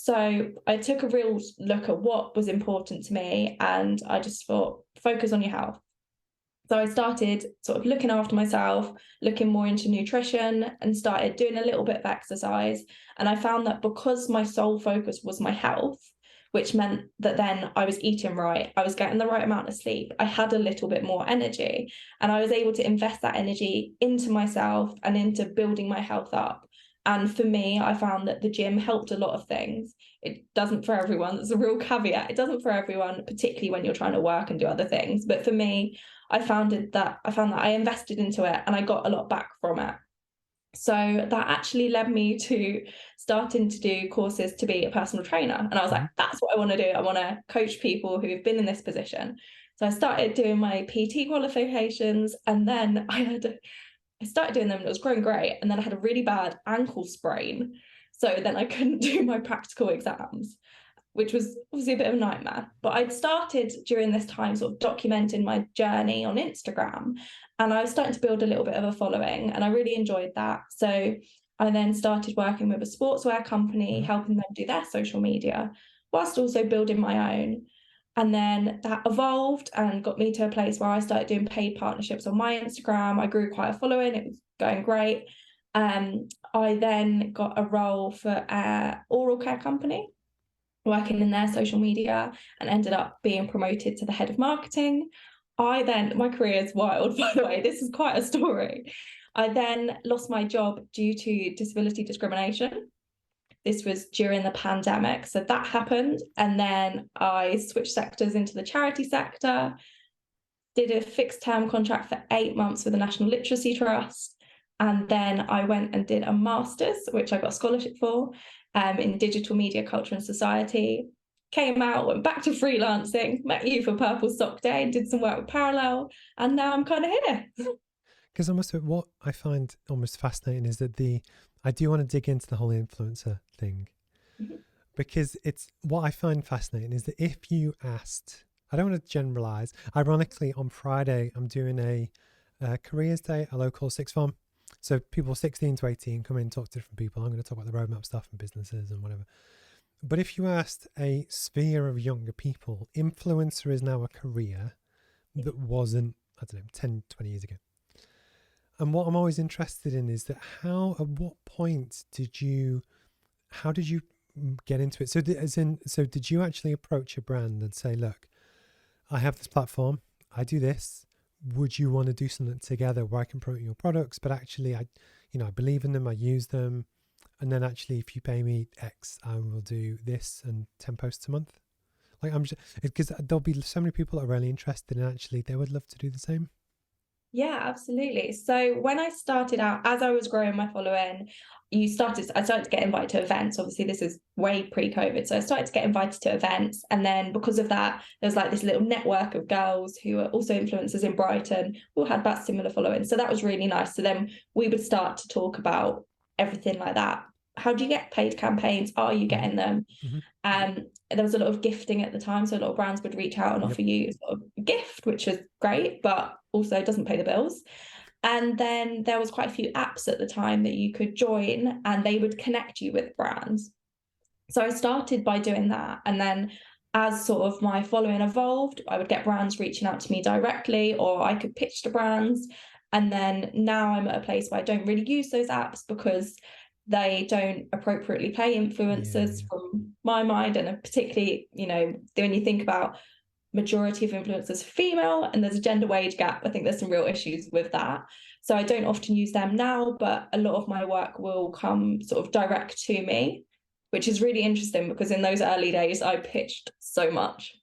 So I took a real look at what was important to me, and I just thought, focus on your health. So I started sort of looking after myself, looking more into nutrition, and started doing a little bit of exercise. And I found that because my sole focus was my health, which meant that then I was eating right, I was getting the right amount of sleep, I had a little bit more energy, and I was able to invest that energy into myself and into building my health up. And for me, I found that the gym helped a lot of things. It doesn't for everyone. There's a real caveat. It doesn't for everyone, particularly when you're trying to work and do other things. But for me, I found that I invested into it and I got a lot back from it. So that actually led me to starting to do courses to be a personal trainer. And I was like, that's what I want to do. I want to coach people who've been in this position. So I started doing my PT qualifications, and then I started doing them and it was growing great. And then I had a really bad ankle sprain. So then I couldn't do my practical exams, which was obviously a bit of a nightmare. But I'd started during this time sort of documenting my journey on Instagram, and I was starting to build a little bit of a following, and I really enjoyed that. So I then started working with a sportswear company, helping them do their social media, whilst also building my own. And then that evolved and got me to a place where I started doing paid partnerships on my Instagram. I grew quite a following. It was going great. I then got a role for an oral care company, working in their social media, and ended up being promoted to the head of marketing. My career is wild, by the way, this is quite a story. I then lost my job due to disability discrimination. This was during the pandemic, so that happened. And then I switched sectors into the charity sector, did a fixed term contract for 8 months with the National Literacy Trust. And then I went and did a master's, which I got a scholarship for, in digital media, culture and society. Came out, went back to freelancing, met you for Purple Sock Day, and did some work with Parallel. And now I'm kind of here. Because what I find almost fascinating is that I do want to dig into the whole influencer thing, because it's what I find fascinating is that if you asked, I don't want to generalize. Ironically, on Friday, I'm doing a careers day at a local sixth form. So people 16 to 18 come in and talk to different people. I'm going to talk about the roadmap stuff and businesses and whatever. But if you asked a sphere of younger people, influencer is now a career that wasn't, I don't know, 10, 20 years ago. And what I'm always interested in is that at what point how did you get into it? So did you actually approach a brand and say, look, I have this platform, I do this, would you want to do something together where I can promote your products, but actually I believe in them, I use them, and then actually if you pay me X, I will do this and 10 posts a month? Like, because there'll be so many people that are really interested and actually they would love to do the same. Yeah, absolutely. So when I started out, as I was growing my following, I started to get invited to events. Obviously, this is way pre-COVID. So I started to get invited to events. And then because of that, there was like this little network of girls who were also influencers in Brighton who had that similar following. So that was really nice. So then we would start to talk about everything like that. How do you get paid campaigns? Are you getting them? There was a lot of gifting at the time, so a lot of brands would reach out and offer you sort of a gift, which was great, but also doesn't pay the bills. And then there was quite a few apps at the time that you could join, and they would connect you with brands. So I started by doing that, and then as sort of my following evolved, I would get brands reaching out to me directly, or I could pitch to brands. And then now I'm at a place where I don't really use those apps because they don't appropriately pay influencers from my mind. And particularly, when you think about majority of influencers female and there's a gender wage gap, I think there's some real issues with that. So I don't often use them now, but a lot of my work will come sort of direct to me, which is really interesting because in those early days I pitched so much.